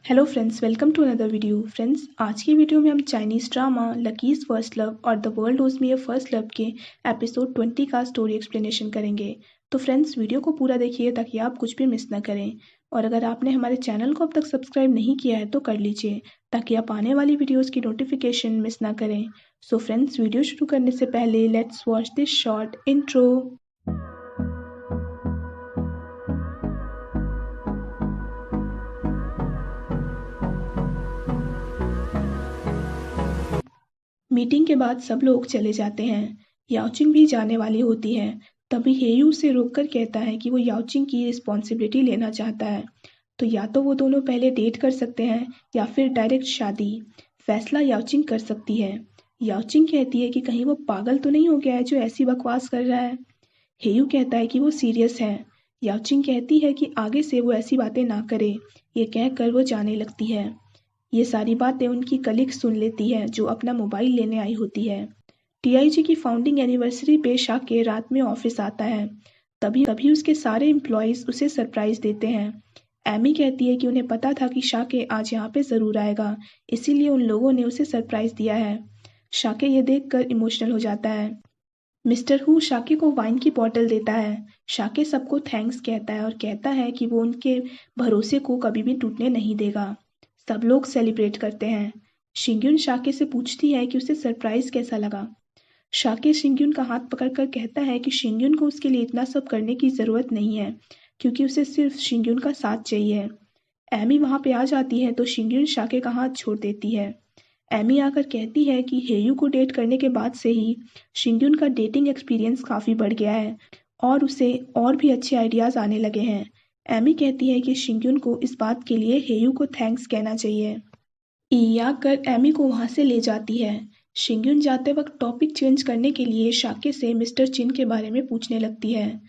Hello friends, welcome to another video. Friends, आज की video में हम Chinese drama Lucky's first love और the world owes me a first love के episode 20 का स्टोरी एक्सप्लेनेशन करेंगे। तो फ्रेंड्स, वीडियो को पूरा देखिए ताकि आप कुछ भी मिस ना करें। और अगर आपने हमारे चैनल को अब तक सब्सक्राइब नहीं किया है तो कर लीजिए ताकि आप आने वाली वीडियोज़ की नोटिफिकेशन मिस ना करें। सो फ्रेंड्स, वीडियो शुरू करने से पहले let's watch this short intro. Meeting के बाद सब लोग चले जाते हैं। याओचिंग भी जाने वाली होती है। तभी हेयू उसे रोककर कहता है कि वो याओचिंग की रिस्पॉन्सिबिलिटी लेना चाहता है। तो या तो वो दोनों पहले डेट कर सकते हैं या फिर डायरेक्ट शादी। फैसला याओचिंग कर सकती है। याओचिंग कहती है कि कहीं वो पागल तो नहीं हो गया है जो ऐसी बकवास कर रहा है। हेयू कहता है कि वो सीरियस है। याओचिंग कहती है कि आगे से वो ऐसी बातें ना करे। ये कहकर वो जाने लगती है। ये सारी बातें उनकी कलीग सुन लेती है जो अपना मोबाइल लेने आई होती है। टीआईजी की फाउंडिंग एनिवर्सरी पे शाके रात में ऑफिस आता है। तभी तभी उसके सारे एम्प्लॉयज उसे सरप्राइज देते हैं। एमी कहती है कि उन्हें पता था कि शाके आज यहाँ पे ज़रूर आएगा, इसीलिए उन लोगों ने उसे सरप्राइज दिया है। शाके ये देखकर इमोशनल हो जाता है। मिस्टर हु शाके को वाइन की बॉटल देता है। शाके सबको थैंक्स कहता है और कहता है कि वो उनके भरोसे को कभी भी टूटने नहीं देगा। सब लोग सेलिब्रेट करते हैं। शिंग्युन शाके से पूछती है कि उसे सरप्राइज कैसा लगा। शाके शिंग्युन का हाथ पकड़कर कहता है कि शिंग्युन को उसके लिए इतना सब करने की ज़रूरत नहीं है, क्योंकि उसे सिर्फ शिंग्युन का साथ चाहिए। एमी वहाँ पे आ जाती है तो शिंग्युन शाके का हाथ छोड़ देती है। एमी आकर कहती है कि हेयू को डेट करने के बाद से ही शिंग्युन का डेटिंग एक्सपीरियंस काफ़ी बढ़ गया है और उसे और भी अच्छे आइडियाज़ आने लगे हैं। एमी कहती है कि शिंग्युन को इस बात के लिए हेयू को थैंक्स कहना चाहिए। ई आकर एमी को वहाँ से ले जाती है। शिंग्युन जाते वक्त टॉपिक चेंज करने के लिए शाके से मिस्टर चिन के बारे में पूछने लगती है।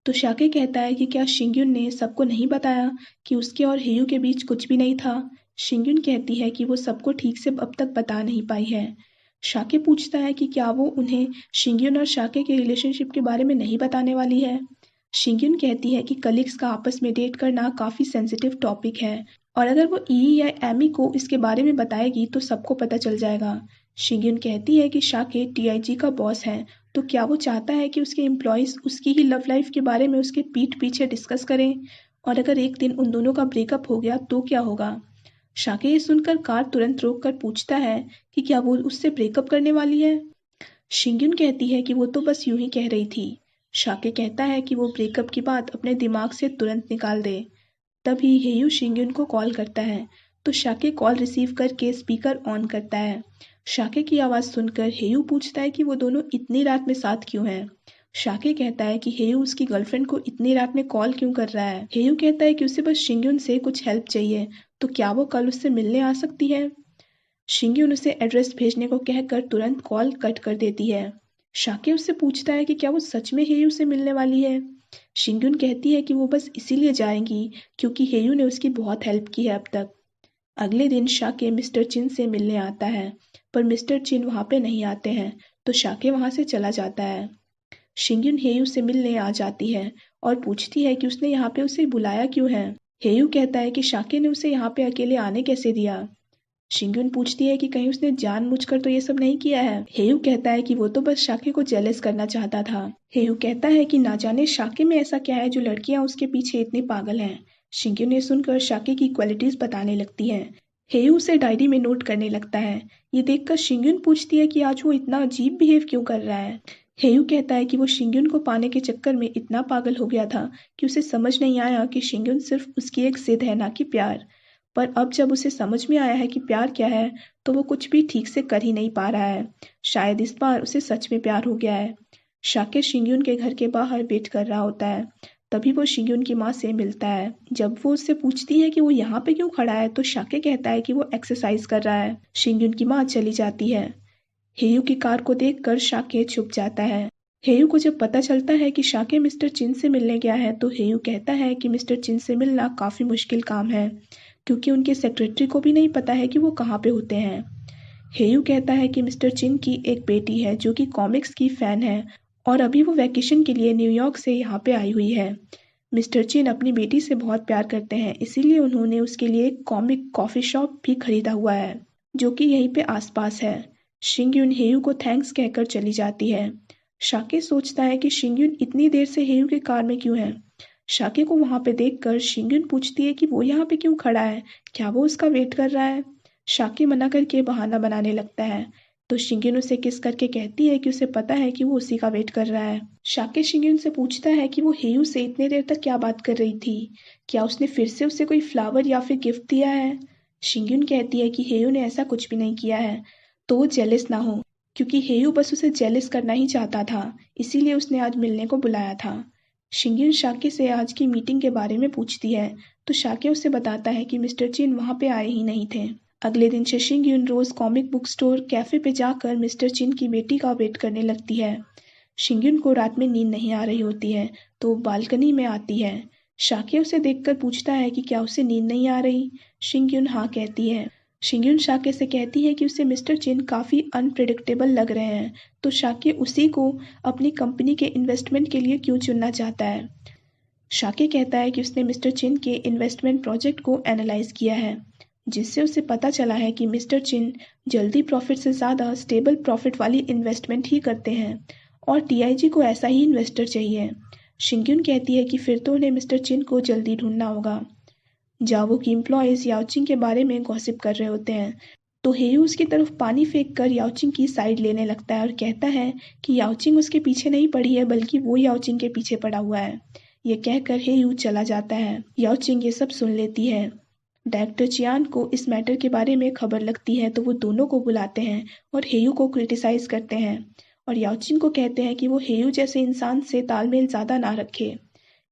तो शाके कहता है कि क्या शिंग्युन ने सबको नहीं बताया कि उसके और हेयू के बीच कुछ भी नहीं था। शिंग्युन कहती है कि वो सबको ठीक से अब तक बता नहीं पाई है। शाके पूछता है कि क्या वो उन्हें शिंग्युन और शाके के रिलेशनशिप के बारे में नहीं बताने वाली है। शिंग्युन कहती है कि कलीग्स का आपस में डेट करना काफ़ी सेंसिटिव टॉपिक है और अगर वो ई या एमी को इसके बारे में बताएगी तो सबको पता चल जाएगा। शिंग्युन कहती है कि शाके टीआईजी का बॉस है, तो क्या वो चाहता है कि उसके एम्प्लॉयज़ उसकी ही लव लाइफ के बारे में उसके पीठ पीछे डिस्कस करें, और अगर एक दिन उन दोनों का ब्रेकअप हो गया तो क्या होगा। शाके ये सुनकर कार तुरंत रोक कर पूछता है कि क्या वो उससे ब्रेकअप करने वाली है। शिंग्युन कहती है कि वो तो बस यूं ही कह रही थी। शाके कहता है कि वो ब्रेकअप की बात अपने दिमाग से तुरंत निकाल दे। तभी हेयू शिंग्युन को कॉल करता है तो शाके कॉल रिसीव करके स्पीकर ऑन करता है। शाके की आवाज़ सुनकर हेयू पूछता है कि वो दोनों इतनी रात में साथ क्यों हैं। शाके कहता है कि हेयू उसकी गर्लफ्रेंड को इतनी रात में कॉल क्यों कर रहा है। हेयू कहता है कि उसे बस शिंग्युन से कुछ हेल्प चाहिए, तो क्या वो कल उससे मिलने आ सकती है। शिंग्युन उसे एड्रेस भेजने को कहकर तुरंत कॉल कट कर देती है। शाके उससे पूछता है कि क्या वो सच में हेयू से मिलने वाली है। शिंग्युन कहती है कि वो बस इसीलिए जाएंगी क्योंकि हेयू ने उसकी बहुत हेल्प की है अब तक। अगले दिन शाके मिस्टर चिन से मिलने आता है, पर मिस्टर चिन वहाँ पे नहीं आते हैं, तो शाके वहाँ से चला जाता है। शिंग्युन हेयू से मिलने आ जाती है और पूछती है कि उसने यहाँ पे उसे बुलाया क्यों है। हेयू कहता है कि शाके ने उसे यहाँ पे अकेले आने कैसे दिया। शिंग्युन पूछती है कि कहीं उसने जानबूझकर तो ये सब नहीं किया है। हेयू कहता है कि वो तो बस शाके को जेलस करना चाहता था। हेयू कहता है कि ना जाने शाके में ऐसा क्या है जो लड़कियां उसके पीछे इतनी पागल हैं। शिंग्युन ने सुनकर शाके की क्वालिटीज बताने लगती है। हेयू उसे डायरी में नोट करने लगता है। ये देखकर शिंग्युन पूछती है कि आज वो इतना अजीब बिहेव क्यों कर रहा है। हेयू कहता है कि वो शिंग्युन को पाने के चक्कर में इतना पागल हो गया था कि उसे समझ नहीं आया कि शिंग्युन सिर्फ उसकी एक जिद है, ना कि प्यार। पर अब जब उसे समझ में आया है कि प्यार क्या है, तो वो कुछ भी ठीक से कर ही नहीं पा रहा है। शायद इस बार उसे सच में प्यार हो गया है। शाके शिंग्युन के घर के बाहर वेट कर रहा होता है। तभी वो शिंग्युन की माँ से मिलता है। जब वो उससे पूछती है कि वो यहाँ पे क्यों खड़ा है, तो शाके कहता है कि वो एक्सरसाइज कर रहा है। शिंग्युन की माँ चली जाती है। हेयू की कार को देखकर शाके छुप जाता है। हेयू को जब पता चलता है कि शाके मिस्टर चिन से मिलने गया है, तो हेयू कहता है कि मिस्टर चिन से मिलना काफ़ी मुश्किल काम है, क्योंकि उनके सेक्रेटरी को भी नहीं पता है कि वो कहाँ पे होते हैं। हेयू कहता है कि मिस्टर चिन की एक बेटी है जो कि कॉमिक्स की फ़ैन है और अभी वो वैकेशन के लिए न्यूयॉर्क से यहाँ पे आई हुई है। मिस्टर चिन अपनी बेटी से बहुत प्यार करते हैं, इसीलिए उन्होंने उसके लिए एक कॉमिक कॉफी शॉप भी खरीदा हुआ है, जो कि यहीं पे आसपास है। शिंगयुन हेयू को थैंक्स कहकर चली जाती है। शाके सोचता है कि शिंगयुन इतनी देर से हेयू के कार में क्यों है। शाके को वहां पे देखकर शिंगयुन पूछती है कि वो यहाँ पे क्यों खड़ा है, क्या वो उसका वेट कर रहा है। शाके मना करके बहाना बनाने लगता है, तो शिंगयुन उसे किस करके कहती है कि उसे पता है कि वो उसी का वेट कर रहा है। शाके शिंगयुन से पूछता है कि वो हेयू से इतने देर तक क्या बात कर रही थी, क्या उसने फिर से उसे कोई फ्लावर या फिर गिफ्ट दिया है। शिंगयुन कहती है कि हेयू ने ऐसा कुछ भी नहीं किया है, तो वो जेलस ना हो, क्योंकि हेयू बस उसे जेलस करना ही चाहता था, इसीलिए उसने आज मिलने को बुलाया था। शिंगयुन शाके से आज की मीटिंग के बारे में पूछती है, तो शाके उसे बताता है कि मिस्टर चिन वहां पे आए ही नहीं थे। अगले दिन से शिंगयुन रोज कॉमिक बुक स्टोर कैफे पे जाकर मिस्टर चिन की बेटी का वेट करने लगती है। शिंगयुन को रात में नींद नहीं आ रही होती है, तो वो बालकनी में आती है। शाके उसे देखकर पूछता है कि क्या उसे नींद नहीं आ रही। शिंगयुन हाँ कहती है। शिंगयुन शाके से कहती है कि उसे मिस्टर चिन काफी अनप्रिडिक्टेबल लग रहे हैं, तो शाके उसी को अपनी कंपनी के इन्वेस्टमेंट के लिए क्यों चुनना चाहता है। शाके कहता है कि उसने मिस्टर चिन के इन्वेस्टमेंट प्रोजेक्ट को एनालाइज किया है, जिससे उसे पता चला है कि मिस्टर चिन जल्दी प्रॉफिट से ज़्यादा स्टेबल प्रॉफिट वाली इन्वेस्टमेंट ही करते हैं, और टीआईजी को ऐसा ही इन्वेस्टर चाहिए। शिंगयुन कहती है कि फिर तो उन्हें मिस्टर चिन को जल्दी ढूंढना होगा। जावो की एम्प्लॉयज याओचिंग के बारे में गॉसिप कर रहे होते हैं, तो हेयू उसकी तरफ पानी फेंक कर याओचिंग की साइड लेने लगता है और कहता है कि याओचिंग उसके पीछे नहीं पड़ी है, बल्कि वो याओचिंग के पीछे पड़ा हुआ है। ये कहकर हेयू चला जाता है। याओचिंग ये सब सुन लेती है। डायरेक्टर चियान को इस मैटर के बारे में खबर लगती है, तो वो दोनों को बुलाते हैं और हेयू को क्रिटिसाइज करते हैं, और याओचिंग को कहते हैं कि वो हेयू जैसे इंसान से तालमेल ज़्यादा ना रखे।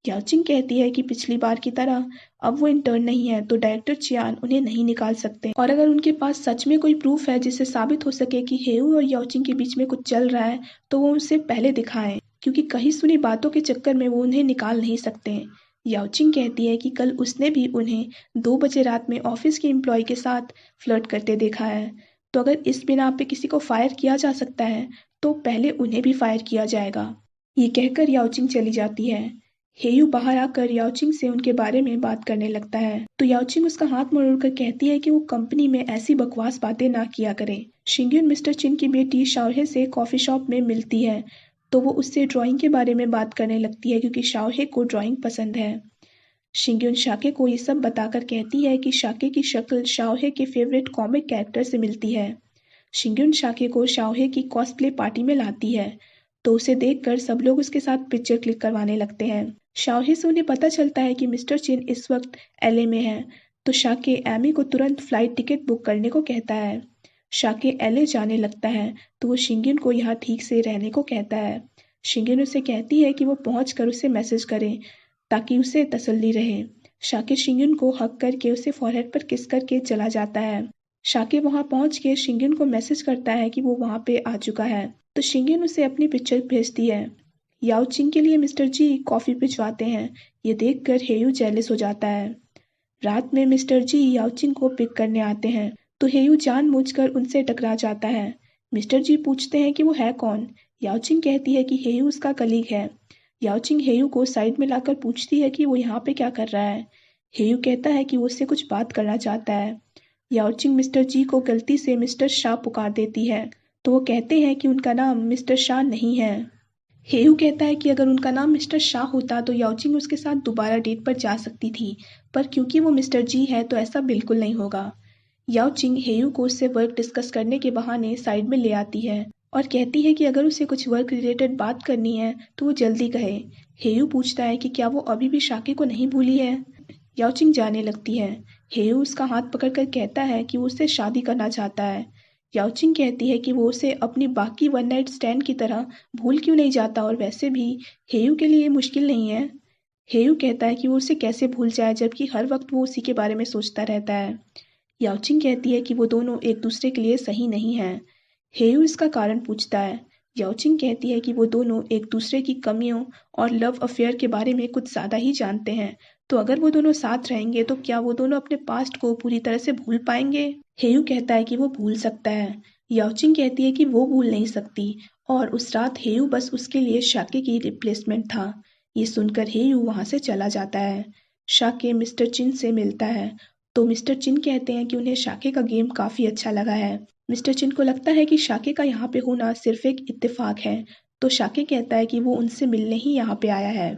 याओचिंग कहती है कि पिछली बार की तरह अब वो इंटर्न नहीं है, तो डायरेक्टर चियान उन्हें नहीं निकाल सकते, और अगर उनके पास सच में कोई प्रूफ है जिससे साबित हो सके कि हेयू और याओचिंग के बीच में कुछ चल रहा है, तो वो उसे पहले दिखाएं, क्योंकि कहीं सुनी बातों के चक्कर में वो उन्हें निकाल नहीं सकते। याओचिंग कहती है कि कल उसने भी उन्हें 2 बजे रात में ऑफिस के एम्प्लॉय के साथ फ्लर्ट करते देखा है, तो अगर इस बिना पे किसी को फायर किया जा सकता है, तो पहले उन्हें भी फायर किया जाएगा। ये कहकर याओचिंग चली जाती है। हेयू बाहर आकर याओचिंग से उनके बारे में बात करने लगता है, तो याओचिंग उसका हाथ मरोड़कर कहती है कि वो कंपनी में ऐसी बकवास बातें ना किया करे। शिंगयुन मिस्टर चिन की बेटी शाओहे से कॉफी शॉप में मिलती है, तो वो उससे ड्राइंग के बारे में बात करने लगती है, क्योंकि शाओहे को ड्राइंग पसंद है। शिंगयुन शाके को ये सब बताकर कहती है कि शाके की शक्ल शाओहे के फेवरेट कॉमिक कैरेक्टर से मिलती है। शिंगयुन शाके को शाओहे की कॉस्प्ले पार्टी में लाती है, तो उसे देखकर सब लोग उसके साथ पिक्चर क्लिक करवाने लगते हैं। शाओहे से उन्हें पता चलता है कि मिस्टर चिन इस वक्त एलए में है, तो शाके एमी को तुरंत फ्लाइट टिकट बुक करने को कहता है। शाके एलए जाने लगता है, तो वो शिंगयुन को यहाँ ठीक से रहने को कहता है। शिंगयुन उसे कहती है कि वो पहुंचकर उसे मैसेज करे, ताकि उसे तसल्ली रहे। शाके शिंगयुन को हक करके उसे फॉरहेड पर किस करके चला जाता है। शाके वहां पहुंच के शिंगयुन को मैसेज करता है कि वो वहां पे आ चुका है, तो शिंगयुन उसे अपनी पिक्चर भेजती है। याओचिंग के लिए मिस्टर जी कॉफी भिजवाते हैं। ये देखकर हेयू जेलस हो जाता है। रात में मिस्टर जी याओचिंग को पिक करने आते हैं, तो हेयू जानबूझकर उनसे टकरा जाता है। मिस्टर जी पूछते हैं कि वो है कौन। याओचिंग कहती है कि हेयू उसका कलीग है। याओचिंग हेयू को साइड में लाकर पूछती है कि वो यहाँ पे क्या कर रहा है। हेयू कहता है कि वो उससे कुछ बात करना चाहता है। याओचिंग मिस्टर जी को गलती से मिस्टर शाह पुकार देती है, तो वो कहते हैं कि उनका नाम मिस्टर शाह नहीं है। हेयू कहता है कि अगर उनका नाम मिस्टर शाह होता तो याओचिंग उसके साथ दोबारा डेट पर जा सकती थी, पर क्योंकि वो मिस्टर जी है तो ऐसा बिल्कुल नहीं होगा। याओचिंग हेयू को उससे वर्क डिस्कस करने के बहाने साइड में ले आती है और कहती है कि अगर उसे कुछ वर्क रिलेटेड बात करनी है तो वो जल्दी कहे। हेयू पूछता है कि क्या वो अभी भी शाके को नहीं भूली है। याओचिंग जाने लगती है। हेयू उसका हाथ पकड़कर कहता है कि वो उससे शादी करना चाहता है। याओचिंग कहती है कि वो उसे अपनी बाकी वन नाइट स्टैंड की तरह भूल क्यों नहीं जाता, और वैसे भी हेयू के लिए ये मुश्किल नहीं है। हेयू कहता है कि वो उसे कैसे भूल जाए, जबकि हर वक्त वो उसी के बारे में सोचता रहता है। याओचिंग कहती है कि वो दोनों एक दूसरे के लिए सही नहीं हैं। हेयू इसका कारण पूछता है। याओचिंग कहती है कि वो दोनों एक दूसरे की कमियों और लव अफेयर के बारे में कुछ ज़्यादा ही जानते हैं, तो अगर वो दोनों साथ रहेंगे तो क्या वो दोनों अपने पास्ट को पूरी तरह से भूल पाएंगे। हेयू कहता है कि वो भूल सकता है। याओचिंग कहती है कि वो भूल नहीं सकती, और उस रात हेयू बस उसके लिए शाके की रिप्लेसमेंट था। ये सुनकर हेयू वहाँ से चला जाता है। शाके मिस्टर चिन से मिलता है तो मिस्टर चिन कहते हैं कि उन्हें शाके का गेम काफ़ी अच्छा लगा है। मिस्टर चिन को लगता है कि शाके का यहाँ पे होना सिर्फ एक इत्तेफाक है, तो शाके कहता है कि वो उनसे मिलने ही यहाँ पे आया है।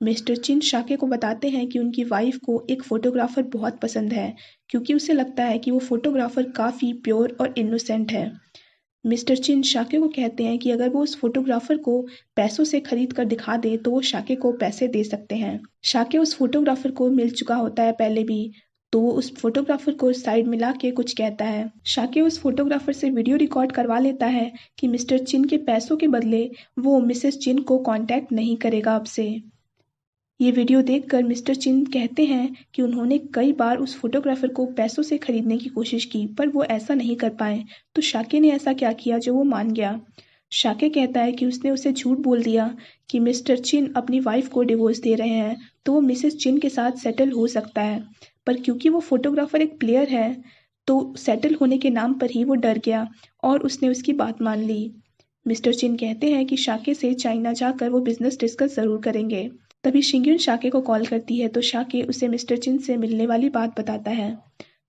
मिस्टर चिन शाके को बताते हैं कि उनकी वाइफ को एक फोटोग्राफर बहुत पसंद है, क्योंकि उसे लगता है कि वो फोटोग्राफर काफ़ी प्योर और इनोसेंट है। मिस्टर चिन शाके को कहते हैं कि अगर वो उस फोटोग्राफर को पैसों से खरीद कर दिखा दे तो वो शाके को पैसे दे सकते हैं। शाके उस फोटोग्राफर को मिल चुका होता है पहले भी, तो वो उस फोटोग्राफर को साइड मिला के कुछ कहता है। शाके उस फोटोग्राफर से वीडियो रिकॉर्ड करवा लेता है कि मिस्टर चिन के पैसों के बदले वो मिसेस चिन को कांटेक्ट नहीं करेगा अब से। ये वीडियो देखकर मिस्टर चिन कहते हैं कि उन्होंने कई बार उस फोटोग्राफर को पैसों से खरीदने की कोशिश की, पर वो ऐसा नहीं कर पाए। तो शाके ने ऐसा क्या किया जो वो मान गया। शाके कहता है कि उसने उसे झूठ बोल दिया कि मिस्टर चिन अपनी वाइफ को डिवोर्स दे रहे हैं, तो वो मिसेस चिन के साथ सेटल हो सकता है। पर क्योंकि वो फोटोग्राफर एक प्लेयर है, तो सेटल होने के नाम पर ही वो डर गया और उसने उसकी बात मान ली। मिस्टर चिन कहते हैं कि शाके से चाइना जाकर वो बिजनेस डिस्कस जरूर करेंगे। तभी शिंग्युन शाके को कॉल करती है तो शाके उसे मिस्टर चिन से मिलने वाली बात बताता है।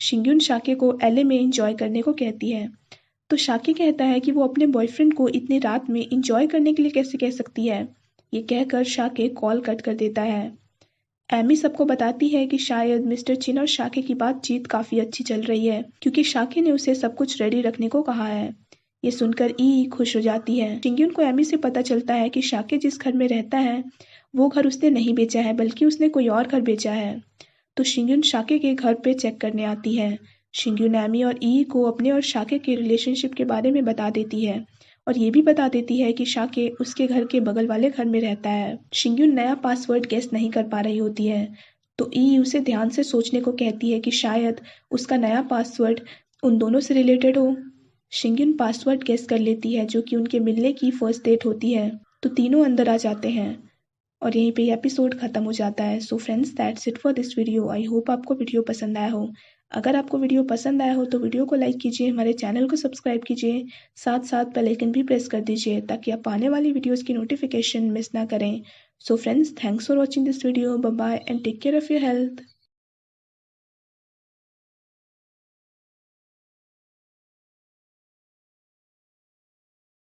शिंग्युन शाके को एलए में एंजॉय करने को कहती है, तो शाके कहता है कि वो अपने बॉयफ्रेंड को इतनी रात में एंजॉय करने के लिए कैसे कह सकती है। ये कहकर शाके कॉल कट कर देता है। एमी सबको बताती है कि शायद मिस्टर चिन और शाके की बातचीत काफी अच्छी चल रही है, क्योंकि शाके ने उसे सब कुछ रेडी रखने को कहा है। ये सुनकर ई खुश हो जाती है। शिंग्युन को एमी से पता चलता है कि शाके जिस घर में रहता है वो घर उसने नहीं बेचा है, बल्कि उसने कोई और घर बेचा है। तो शिंग्युन शाके के घर पे चेक करने आती है। शिंग्युन एमी और ई को अपने और शाके के रिलेशनशिप के बारे में बता देती है और ये भी बता देती है कि शाके उसके घर के बगल वाले घर में रहता है। शिंग्युन नया पासवर्ड गेस नहीं कर पा रही होती है, तो ई उसे ध्यान से सोचने को कहती है कि शायद उसका नया पासवर्ड उन दोनों से रिलेटेड हो। शिंग्युन पासवर्ड गेस कर लेती है, जो कि उनके मिलने की फर्स्ट डेट होती है। तो तीनों अंदर आ जाते हैं और यहीं पे ये एपिसोड खत्म हो जाता है। So friends, that's it for this video. I hope आपको वीडियो पसंद आया हो। अगर आपको वीडियो पसंद आया हो तो वीडियो को लाइक कीजिए, हमारे चैनल को सब्सक्राइब कीजिए, साथ साथ बेल आइकन भी प्रेस कर दीजिए ताकि आप आने वाली वीडियोस की नोटिफिकेशन मिस ना करें। So friends, thanks for watching this video. Bye bye and take care of your health.